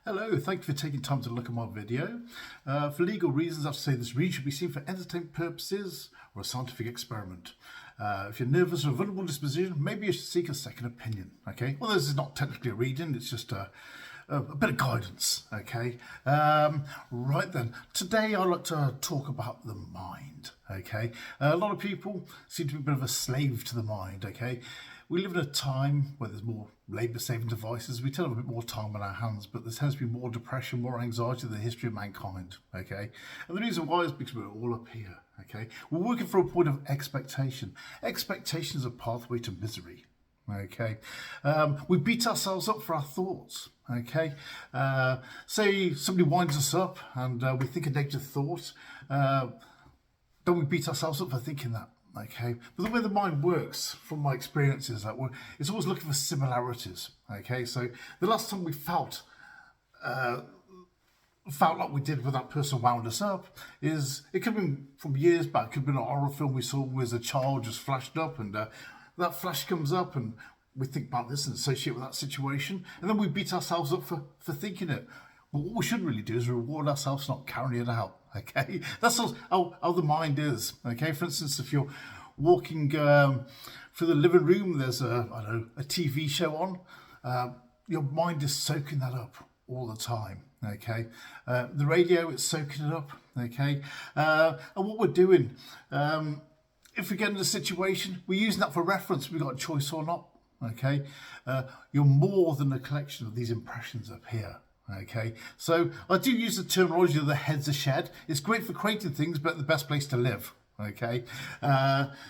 Hello, thank you for taking time to look at my video. For legal reasons, I have to say this read should be seen for entertainment purposes or a scientific experiment. If you're nervous or a vulnerable disposition, maybe you should seek a second opinion, okay? Well, this is not technically a reading, it's just a bit of guidance, okay? Right then, today I'd like to talk about the mind, okay? A lot of people seem to be a bit of a slave to the mind, okay? We live in a time where there's more labour-saving devices. We tend to have a bit more time on our hands, but there tends to be more depression, more anxiety in the history of mankind, okay? And the reason why is because we're all up here, okay? We're working from a point of expectation. Expectation is a pathway to misery, okay? We beat ourselves up for our thoughts, okay? Say somebody winds us up and we think a negative thought, don't we beat ourselves up for thinking that? Okay, but the way the mind works, from my experience, is that it's always looking for similarities. Okay, so the last time we felt like we did when that person wound us up is, it could have been from years back. It could have been a horror film we saw as a child, just flashed up, and that flash comes up, and we think about this and associate with that situation, and then we beat ourselves up for thinking it. But what we should really do is reward ourselves for not carrying it out. Okay, that's how the mind is. Okay, for instance, if you're walking through the living room, there's a TV show on, your mind is soaking that up all the time. Okay, the radio, it's soaking it up. Okay, and what we're doing, if we get in a situation, we're using that for reference. We've got a choice or not. Okay, you're more than a collection of these impressions up here. Okay, so I do use the terminology of the head's a shed. It's great for creating things, but the best place to live. Okay,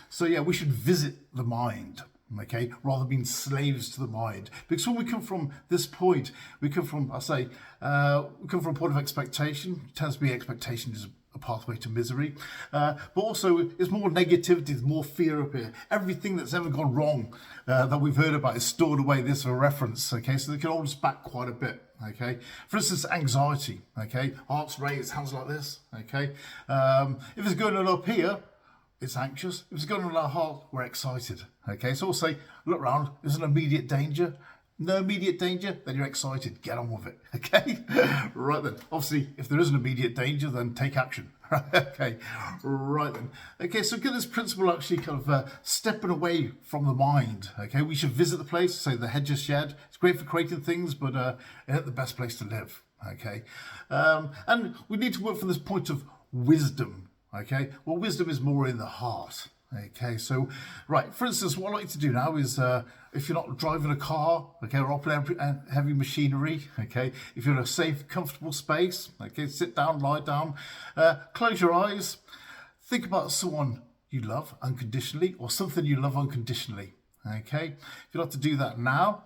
so yeah, we should visit the mind. Okay, rather than being slaves to the mind, because when we come from this point, we come from, we come from a point of expectation. It tends to be expectation is a pathway to misery, but also it's more negativity, there's more fear up here. Everything that's ever gone wrong that we've heard about is stored away. This for reference. Okay, so they can hold us back quite a bit. Okay, for instance, anxiety. Okay, heart's raised, hands like this. Okay, if it's going on up here, it's anxious. If it's going on our heart, we're excited. Okay, so we'll say, look around, there's an immediate danger. No immediate danger, then you're excited. Get on with it. Okay, right then. Obviously, if there is an immediate danger, then take action. Okay, right then. Okay, so get this principle actually kind of stepping away from the mind. Okay, we should visit the place, say the hedge is shed. It's great for creating things, but it ain't the best place to live. Okay, and we need to work from this point of wisdom. Okay, well, wisdom is more in the heart. Okay, so, right, for instance, what I like to do now is, if you're not driving a car, okay, or operating heavy machinery, okay, if you're in a safe, comfortable space, okay, sit down, lie down, close your eyes, think about someone you love unconditionally or something you love unconditionally, okay? If you'd like to do that now,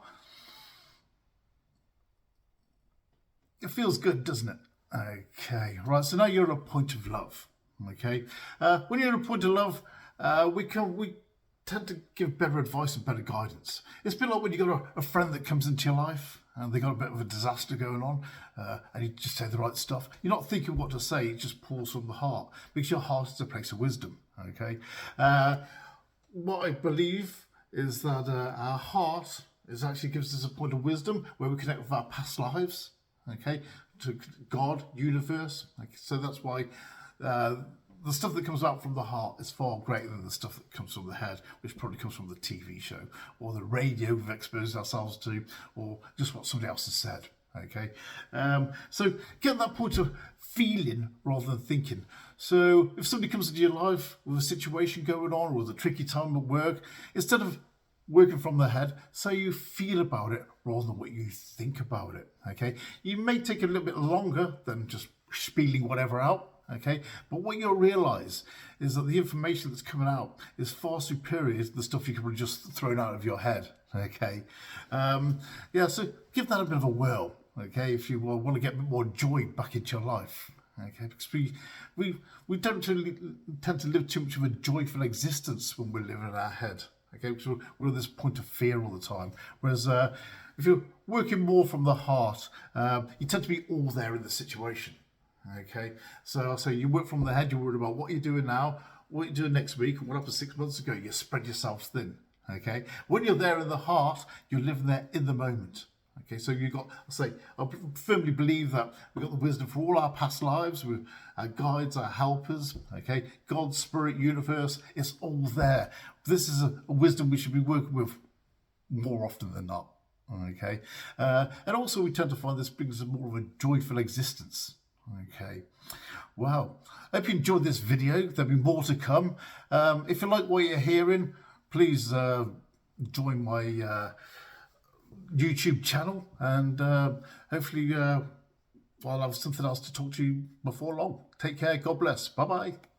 it feels good, doesn't it? Okay, right, so now you're at a point of love, okay? When you're at a point of love, we tend to give better advice and better guidance. It's a bit like when you got a friend that comes into your life and they got a bit of a disaster going on, and you just say the right stuff. You're not thinking what to say, it just pours from the heart, because your heart is a place of wisdom, okay? What I believe is that our heart actually gives us a point of wisdom where we connect with our past lives, okay, to God, universe. Okay, so that's why the stuff that comes out from the heart is far greater than the stuff that comes from the head, which probably comes from the TV show or the radio we've exposed ourselves to, or just what somebody else has said. Okay, so get that point of feeling rather than thinking. So if somebody comes into your life with a situation going on or with a tricky time at work, instead of working from the head, say you feel about it rather than what you think about it. Okay, you may take a little bit longer than just spieling whatever out. Okay, but what you'll realise is that the information that's coming out is far superior to the stuff you could have just thrown out of your head. Okay, yeah, so give that a bit of a whirl. Okay, if you want to get a bit more joy back into your life. Okay, because we don't really tend to live too much of a joyful existence when we're living in our head. Okay, because we're at this point of fear all the time. Whereas if you're working more from the heart, you tend to be all there in the situation. Okay, so you work from the head, you're worried about what you're doing now, what you're doing next week, and what happened 6 months ago. You spread yourself thin. Okay, when you're there in the heart, you're living there in the moment. Okay, so you've got, I firmly believe that we've got the wisdom for all our past lives, with our guides, our helpers, okay? God, spirit, universe, it's all there. This is a wisdom we should be working with more often than not, okay? And also we tend to find this brings us more of a joyful existence, okay? Wow, I hope you enjoyed this video. There'll be more to come. If you like what you're hearing, please join my YouTube channel, and hopefully I'll have something else to talk to you before long. Take care. God bless. Bye bye.